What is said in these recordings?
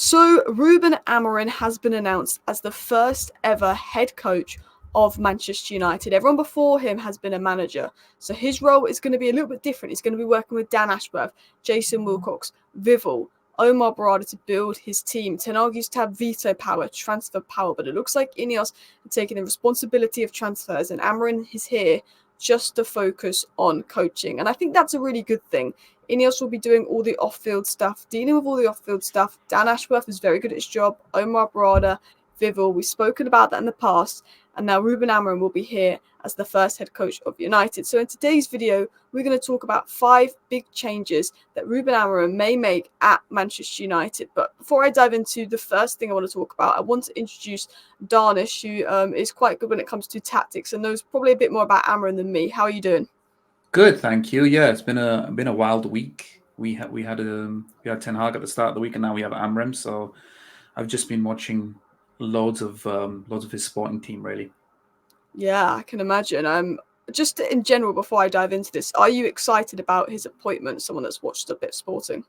So, Ruben Amorim has been announced as the first ever head coach of Manchester United. Everyone before him has been a manager. So, his role is going to be a little bit different. He's going to be working with Dan Ashworth, Jason Wilcox, Vival, Omar Barada to build his team. Ten Hag used to have veto power, transfer power, but it looks like Ineos are taking the responsibility of transfers, and Amorim is here just to focus on coaching. And I think that's a really good thing. Ineos will be doing all the off-field stuff, dealing with all the off-field stuff. Dan Ashworth is very good at his job. Omar Barada, Vival, we've spoken about that in the past. And now Ruben Amorim will be here as the first head coach of United. So in today's video, we're going to talk about 5 big changes that Ruben Amorim may make at Manchester United. But before I dive into the first thing I want to talk about, I want to introduce Darnish, who is quite good when it comes to tactics and knows probably a bit more about Amorim than me. How are you doing? Good, thank you. Yeah, it's been a wild week. We had Ten Hag at the start of the week, and now we have Amorim. So I've just been watching loads of his sporting team. Really, Yeah, I can imagine. Just in general, before I dive into this, are you excited about his appointment? Someone that's watched a bit of sporting.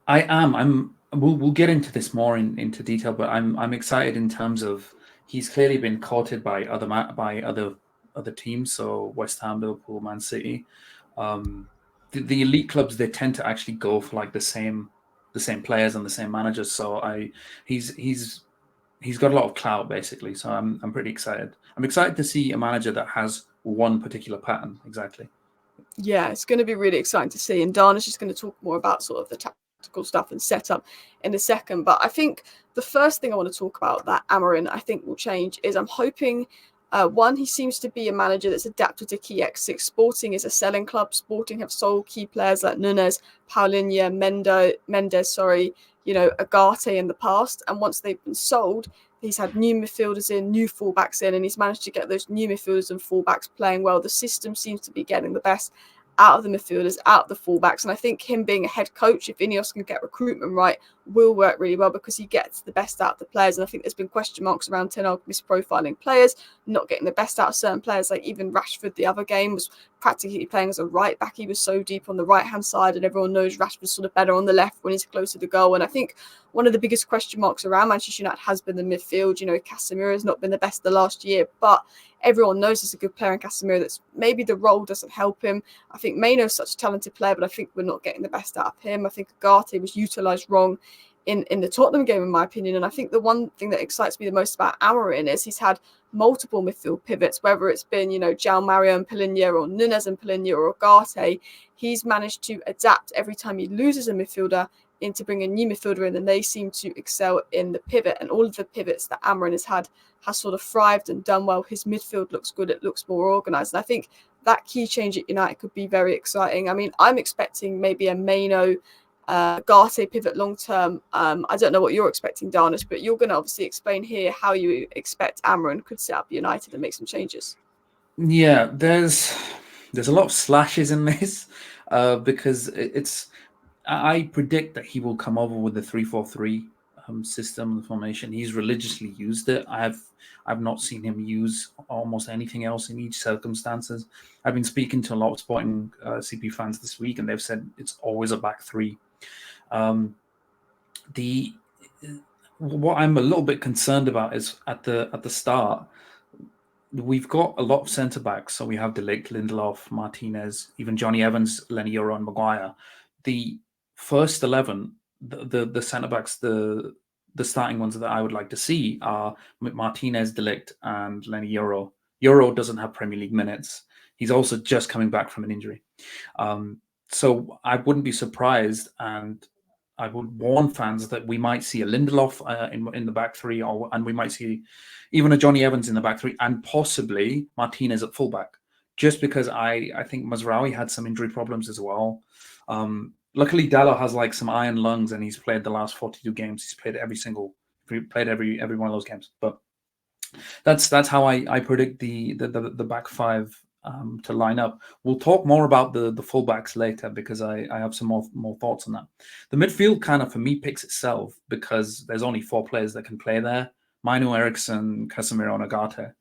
I am. We'll get into this more into detail, but I'm excited in terms of he's clearly been courted by other teams. So West Ham, Liverpool, Man City. The elite clubs, they tend to actually go for like the same players and the same managers. So he's got a lot of clout basically. So I'm pretty excited. I'm excited to see a manager that has one particular pattern exactly. Yeah, it's going to be really exciting to see. And Darnish is going to talk more about sort of the tactical stuff and setup in a second. But I think the first thing I want to talk about that Amorim I think will change is I'm hoping. One, he seems to be a manager that's adapted to key exits. Sporting is a selling club. Sporting have sold key players like Nunes, Paulinho, Mendes, Agate in the past. And once they've been sold, he's had new midfielders in, new fullbacks in, and he's managed to get those new midfielders and fullbacks playing well. The system seems to be getting the best out of the midfielders, out of the fullbacks. And I think him being a head coach, if Ineos can get recruitment right, will work really well because he gets the best out of the players. And I think there's been question marks around Ten Hag misprofiling players, not getting the best out of certain players. Like even Rashford, the other game, was practically playing as a right back. He was so deep on the right-hand side, and everyone knows Rashford's sort of better on the left when he's closer to goal. And I think one of the biggest question marks around Manchester United has been the midfield. Casemiro has not been the best the last year, but everyone knows he's a good player in Casemiro. That's maybe the role doesn't help him. I think Maino's such a talented player, but I think we're not getting the best out of him. I think Agate was utilised wrong in the Tottenham game, in my opinion. And I think the one thing that excites me the most about Amorim is he's had multiple midfield pivots, whether it's been, João Mario and Paulinho or Nunes and Paulinho or Agate. He's managed to adapt every time he loses a midfielder into bringing a new midfielder in, and they seem to excel in the pivot. And all of the pivots that Amorim has had has sort of thrived and done well. His midfield looks good. It looks more organised. And I think that key change at United could be very exciting. I mean, I'm expecting maybe a Maino Agate pivot long term. I don't know what you're expecting, Darnish, but you're going to obviously explain here how you expect Amorim could set up United and make some changes. Yeah, there's a lot of slashes in this because I predict that he will come over with the 3-4-3 system, the formation. He's religiously used it. I've not seen him use almost anything else in each circumstances. I've been speaking to a lot of Sporting CP fans this week, and they've said it's always a back three. What I'm a little bit concerned about is at the start, we've got a lot of centre backs. So we have De Ligt, Lindelof, Martinez, even Johnny Evans, Lenny Yoro, and Maguire. The first 11, the centre backs, the starting ones that I would like to see are Martinez, De Ligt, and Lenny Yoro. Yoro doesn't have Premier League minutes. He's also just coming back from an injury. So I wouldn't be surprised, and I would warn fans that we might see a Lindelof in the back three, and we might see even a Johnny Evans in the back three, and possibly Martinez at fullback. Just because I think Mazraoui had some injury problems as well. Luckily, Dallo has like some iron lungs, and he's played the last 42 games. He's played every one of those games. But that's how I predict the back five to line up. We'll talk more about the fullbacks later because I have some more thoughts on that. The midfield kind of for me picks itself because there's only 4 players that can play there: Mainu, Eriksson, Casemiro, and Agate.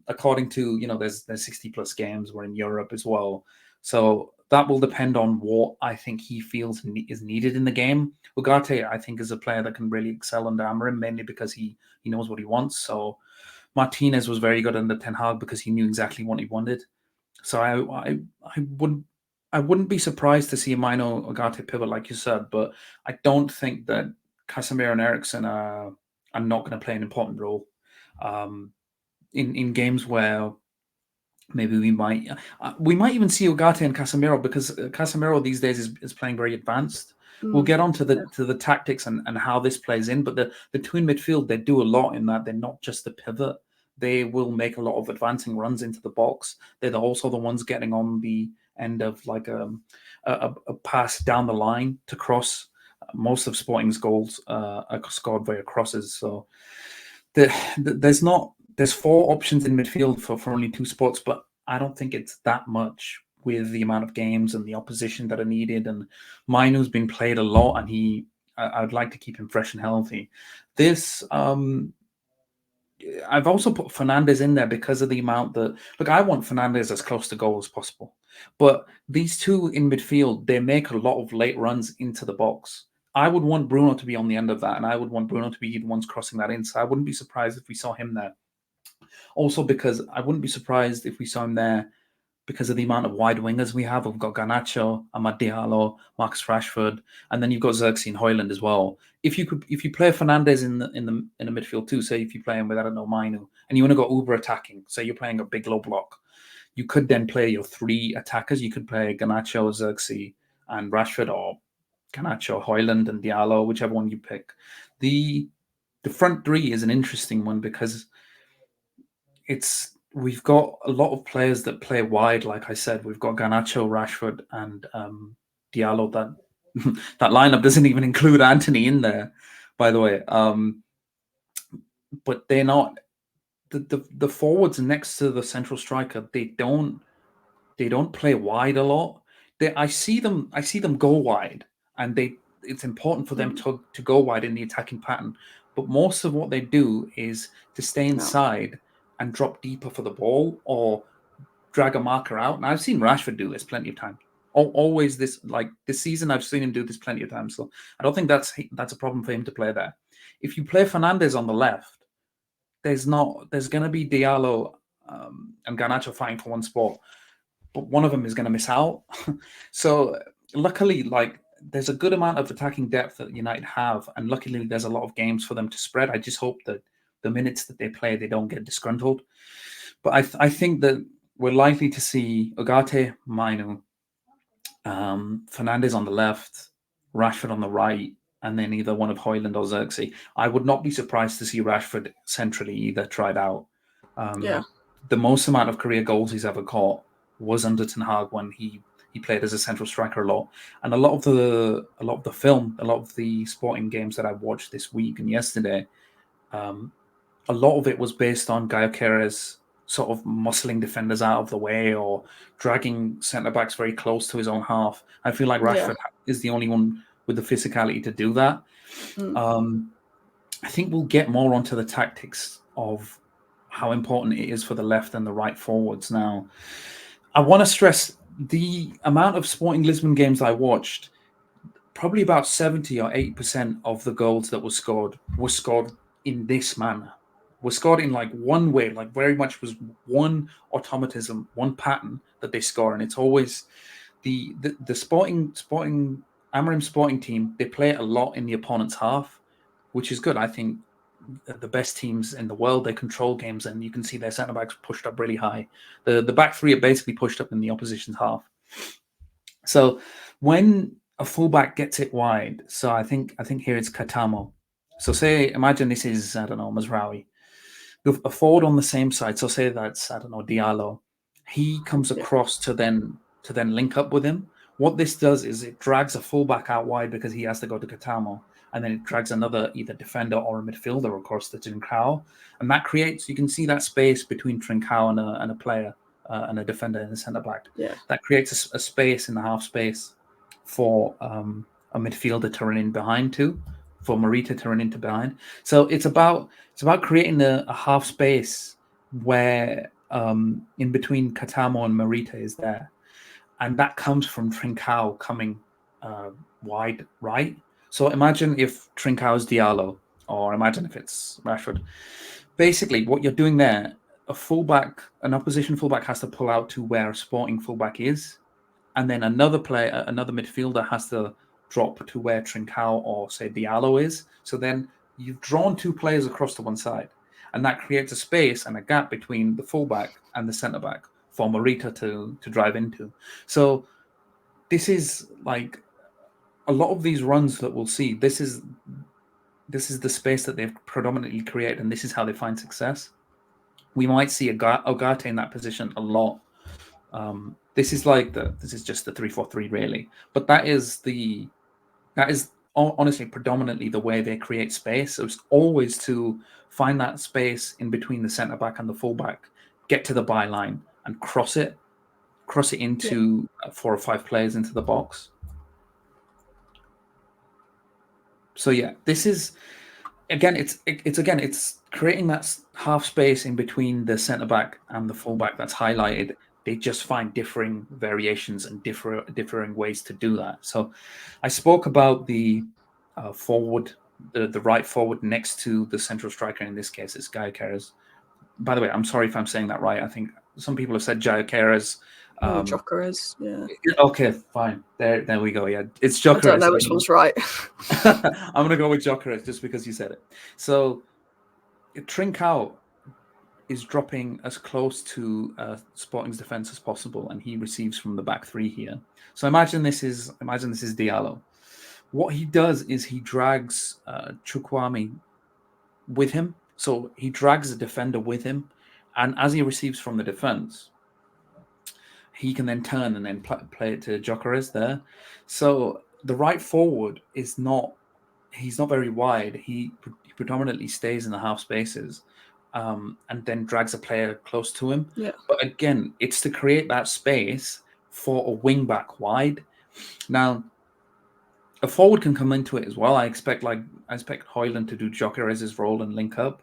According to there's 60 plus games. We're in Europe as well, so that will depend on what I think he feels is needed in the game. Ugarte, I think, is a player that can really excel under Amorim, mainly because he knows what he wants. So Martinez was very good under Ten Hag because he knew exactly what he wanted. So I wouldn't be surprised to see a Mino Ugarte pivot, like you said, but I don't think that Casemiro and Eriksen are not going to play an important role in games where maybe we might even see Ugarte and Casemiro, because Casemiro these days is playing very advanced. We'll get on to the tactics and how this plays in, but the two in midfield, they do a lot in that they're not just the pivot. They will make a lot of advancing runs into the box. They're also the ones getting on the end of like a pass down the line to cross. Most of Sporting's goals are scored via crosses. So there's 4 options in midfield for only 2 spots, but I don't think it's that much with the amount of games and the opposition that are needed. And Mainoo's been played a lot, and I'd like to keep him fresh and healthy. This I've also put Fernandes in there because of the amount that, look, I want Fernandes as close to goal as possible. But these two in midfield, they make a lot of late runs into the box. I would want Bruno to be on the end of that, and I would want Bruno to be the ones crossing that in. So I wouldn't be surprised if we saw him there. Also, because I wouldn't be surprised if we saw him there because of the amount of wide wingers we have. We've got Garnacho, Amad Diallo, Marcus Rashford, and then you've got Xerxes and Højlund as well. If you play Fernandes in the midfield too, say if you play him with, I don't know, Mainu, and you want to go uber attacking, say you're playing a big low block, you could then play your 3 attackers. You could play Garnacho, Xerxes, and Rashford, or Garnacho, Højlund, and Diallo, whichever one you pick. The front 3 is an interesting one because we've got a lot of players that play wide. Like I said, we've got Garnacho, Rashford, and Diallo. That lineup doesn't even include Anthony in there, by the way. But they're not the forwards next to the central striker. They don't play wide a lot. I see them go wide, and it's important for them to go wide in the attacking pattern. But most of what they do is to stay inside and drop deeper for the ball or drag a marker out. And I've seen Rashford do this plenty of times. Always this season, I've seen him do this plenty of times. So I don't think that's a problem for him to play there. If you play Fernandes on the left, there's going to be Diallo and Garnacho fighting for one spot, but one of them is going to miss out. So luckily, there's a good amount of attacking depth that United have, and luckily there's a lot of games for them to spread. I just hope that the minutes that they play, they don't get disgruntled. But I think that we're likely to see Ugarte, Mainu, Fernandes on the left, Rashford on the right, and then either one of Højlund or Xerxes. I would not be surprised to see Rashford centrally either tried out. The most amount of career goals he's ever caught was under Ten Hag when he played as a central striker a lot. And a lot of the film, a lot of the Sporting games that I watched this week and yesterday, a lot of it was based on Gyökeres sort of muscling defenders out of the way or dragging centre-backs very close to his own half. I feel like Rashford is the only one with the physicality to do that. I think we'll get more onto the tactics of how important it is for the left and the right forwards now. I want to stress the amount of Sporting Lisbon games I watched, probably about 70 or 80% of the goals that were scored in this manner. Were scored in one way, very much was one automatism, one pattern that they score. And it's always the Sporting Amorim Sporting team, they play a lot in the opponent's half, which is good. I think the best teams in the world, they control games, and you can see their centre-backs pushed up really high. The back 3 are basically pushed up in the opposition's half. So when a fullback gets it wide, so I think here it's Katamo. So imagine this is, I don't know, Mazraoui. A forward on the same side, so say that's, I don't know, Diallo. He comes across to then link up with him. What this does is it drags a fullback out wide because he has to go to Katamo, and then it drags another either defender or a midfielder, of course, to Trincao. And that creates, you can see that space between Trincao and a player, and a defender and a centre-back. Yeah. That creates a space in the half space for a midfielder to run in behind too, for Morita to run into behind. So it's about creating a half space where in between Katamo and Morita is there. and that comes from Trincao coming wide right. So imagine if Trincao is Diallo, or imagine if it's Rashford. Basically, what you're doing there, an opposition fullback has to pull out to where a Sporting fullback is, and then another midfielder has to drop to where Trincao or say Diallo is. So then you've drawn two players across to one side, and that creates a space and a gap between the fullback and the centre back for Morita to drive into. So this is like a lot of these runs that we'll see. This is the space that they've predominantly created, and this is how they find success. We might see Ogate in that position a lot. This is just the 3-4-3 really, but that is honestly predominantly the way they create space. So it's always to find that space in between the centre back and the full back, get to the byline and cross it into 4 or 5 players into the box. So yeah, this is again, it's creating that half space in between the centre back and the full back that's highlighted. They just find differing variations and differing ways to do that. So I spoke about the forward, the right forward next to the central striker. In this case, it's Gyökeres. By the way, I'm sorry if I'm saying that right. I think some people have said Gyökeres. Gyökeres, yeah. Okay, fine. There we go. Yeah, it's Gyökeres. I don't know which one's right. I'm going to go with Gyökeres just because you said it. So Trincao is dropping as close to Sporting's defense as possible, and he receives from the back three here. So imagine this is Diallo. What he does is he drags Chukwuemi with him. So he drags the defender with him, and as he receives from the defense, he can then turn and then play it to Gyökeres there. So the right forward he's not very wide. He predominantly stays in the half spaces. And then drags a player close to him. Yeah. But again, it's to create that space for a wing back wide. Now, a forward can come into it as well. I expect Højlund to do Gyökeres' role and link up.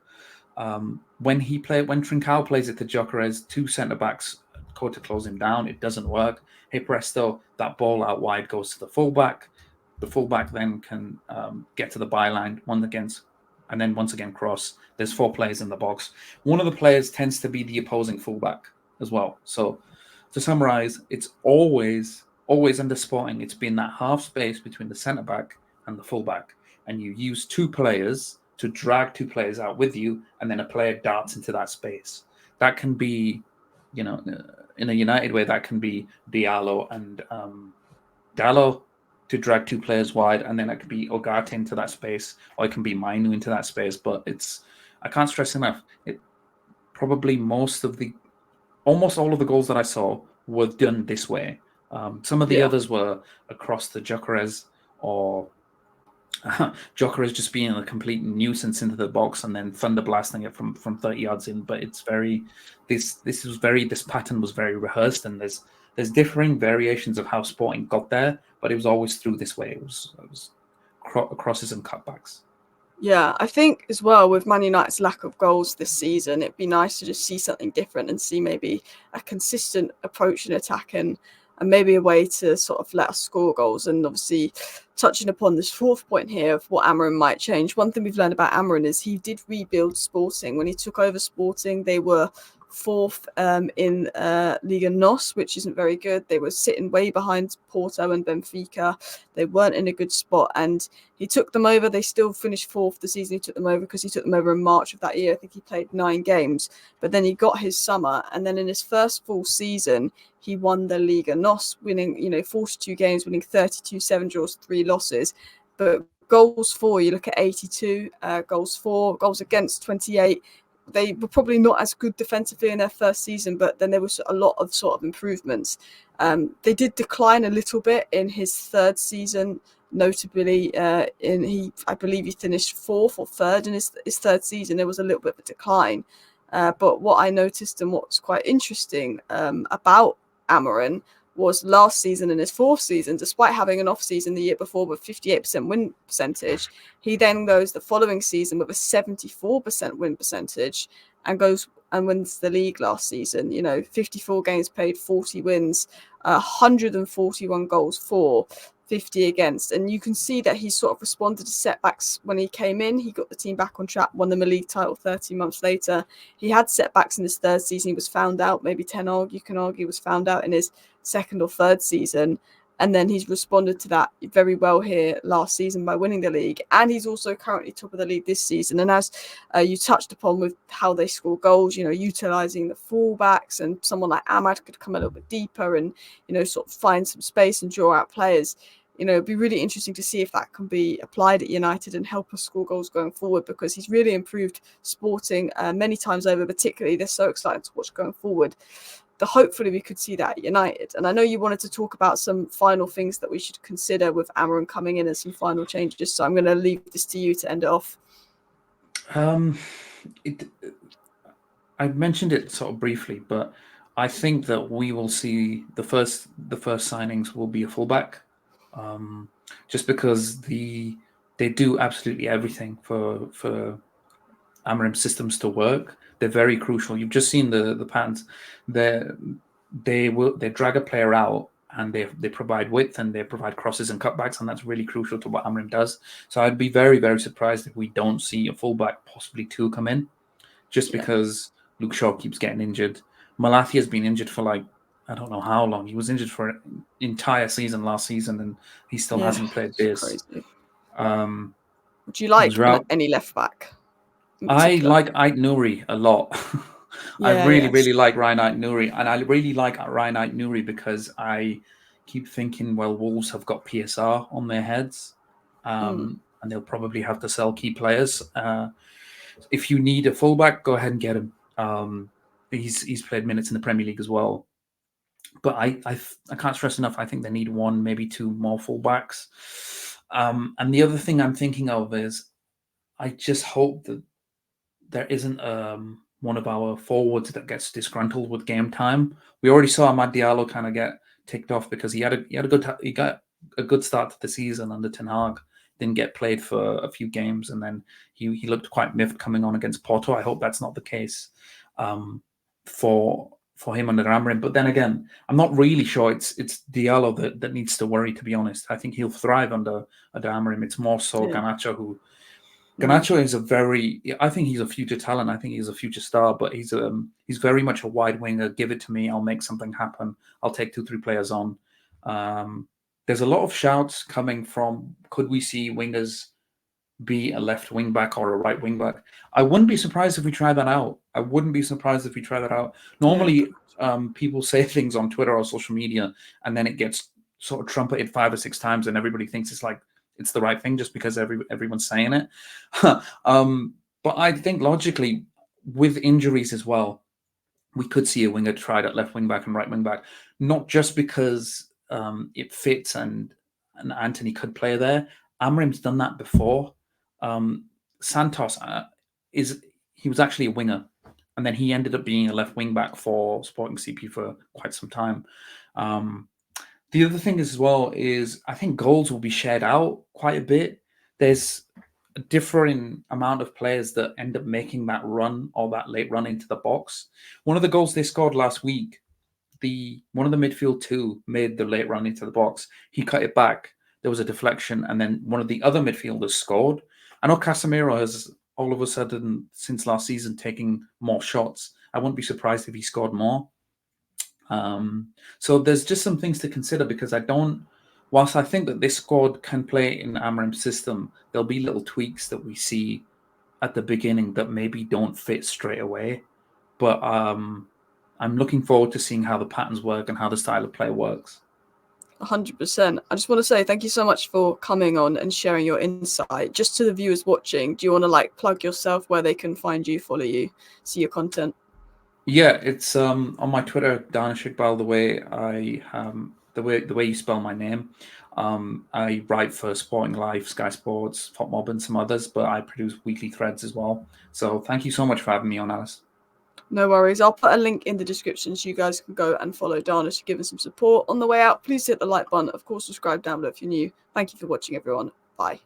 When Trincao plays it to Gyökeres, 2 centre backs go to close him down. It doesn't work. Hey presto, that ball out wide goes to the fullback. The fullback then can get to the byline and then once again cross. There's 4 players in the box. One of the players tends to be the opposing fullback as well. So to summarize, it's always under Sporting, it's been that half space between the centre back and the fullback, and you use 2 players to drag 2 players out with you, and then a player darts into that space. That can be, in a United way, that can be Diallo and Dallo to drag 2 players wide, and then it could be Ogate into that space, or it can be Mainu into that space. But I can't stress enough, probably almost all of the goals that I saw were done this way. Some of the others were across the Gyökeres, or Gyökeres just being a complete nuisance into the box and then thunder blasting it from 30 yards in. But it's this pattern was very rehearsed, and there's differing variations of how Sporting got there, but it was always through this way. It was crosses and cutbacks. Yeah, I think as well with Man United's lack of goals this season, it'd be nice to just see something different and see maybe a consistent approach in attack and maybe a way to sort of let us score goals. And obviously touching upon this 4th point here of what Amorim might change. One thing we've learned about Amorim is he did rebuild Sporting. When he took over Sporting, they were 4th in Liga NOS, which isn't very good. They were sitting way behind Porto and Benfica. They weren't in a good spot, and he took them over. They still finished 4th the season he took them over, because he took them over in March of that year. I think he played 9 games, but then he got his summer, and then in his first full season, he won the Liga NOS, winning 42 games, winning 32, 7 draws, 3 losses. But goals for, you look at 82, goals for, goals against 28. They were probably not as good defensively in their first season, but then there was a lot of sort of improvements. They did decline a little bit in his 3rd season, notably. I believe he finished 4th or 3rd in his 3rd season. There was a little bit of a decline. But what I noticed and what's quite interesting about Amorim was last season, in his 4th season, despite having an off season the year before with 58% win percentage, he then goes the following season with a 74% win percentage. and goes and wins the league last season. 54 games played, 40 wins, 141 goals for, 50 against. And you can see that he sort of responded to setbacks when he came in. He got the team back on track, won them a league title 13 months later. He had setbacks in his third season. He was found out, maybe you can argue, was found out in his second or third season. And then he's responded to that very well here last season by winning the league. And he's also currently top of the league this season. And as you touched upon with how they score goals, utilising the fullbacks, and someone like Ahmad could come a little bit deeper and, sort of find some space and draw out players. It'd be really interesting to see if that can be applied at United and help us score goals going forward, because he's really improved Sporting many times over. Particularly, they're so exciting to watch going forward. Hopefully we could see that at United. And I know you wanted to talk about some final things that we should consider with Amorim coming in and some final changes. So I'm going to leave this to you to end it off. I mentioned it sort of briefly, but I think that we will see the first signings will be a fullback, just because they do absolutely everything for Amorim systems to work. They're very crucial. You've just seen the patterns. They drag a player out and they provide width and they provide crosses and cutbacks, and that's really crucial to what Amorim does. So I'd be very, very surprised if we don't see a fullback, possibly two, come in, just because Luke Shaw keeps getting injured. Malathi has been injured for I don't know how long. He was injured for an entire season last season, and he still hasn't played this. Crazy. Would you like any left back? I like Ait-Nouri a lot. I really like Ryan Ait-Nouri, and I really like Ryan Ait-Nouri because I keep thinking, well, Wolves have got PSR on their heads, and they'll probably have to sell key players. If you need a fullback, go ahead and get him. He's played minutes in the Premier League as well. But I can't stress enough, I think they need one, maybe two more fullbacks. And the other thing I'm thinking of is I just hope that there isn't one of our forwards that gets disgruntled with game time. We already saw Amad Diallo kind of get ticked off because he got a good start to the season under Ten Hag, didn't get played for a few games, and then he looked quite miffed coming on against Porto. I hope that's not the case for him under Amorim. But then again, I'm not really sure it's Diallo that needs to worry, to be honest. I think he'll thrive under Amorim. It's more so Garnacho who. Garnacho is I think he's a future talent. I think he's a future star, but he's very much a wide winger. Give it to me. I'll make something happen. I'll take 2-3 players on. There's a lot of shouts coming from, could we see wingers be a left wing back or a right wing back? I wouldn't be surprised if we try that out. Normally, people say things on Twitter or social media, and then it gets sort of trumpeted 5 or 6 times, and everybody thinks it's the right thing just because everyone's saying it. But I think logically, with injuries as well, we could see a winger tried at left wing back and right wing back, not just because it fits and Anthony could play there. Amorim's done that before. Santos he was actually a winger, and then he ended up being a left wing back for Sporting CP for quite some time. The other thing as well is I think goals will be shared out quite a bit. There's a differing amount of players that end up making that run or that late run into the box. One of the goals they scored last week, one of the midfield two made the late run into the box. He cut it back. There was a deflection, and then one of the other midfielders scored. I know Casemiro has all of a sudden, since last season, taking more shots. I wouldn't be surprised if he scored more. So there's just some things to consider, because whilst I think that this squad can play in Amorim's system, there'll be little tweaks that we see at the beginning that maybe don't fit straight away. But I'm looking forward to seeing how the patterns work and how the style of play works. 100%. I just want to say thank you so much for coming on and sharing your insight. Just to the viewers watching, do you want to plug yourself, where they can find you, follow you, see your content? Yeah, it's on my Twitter, Danish Iqbal, the way you spell my name. I write for Sporting Life, Sky Sports, FotMob, and some others, but I produce weekly threads as well. So thank you so much for having me on, Alice. No worries. I'll put a link in the description so you guys can go and follow Dana to give him some support. On the way out, please hit the like button. Of course, subscribe down below if you're new. Thank you for watching, everyone. Bye.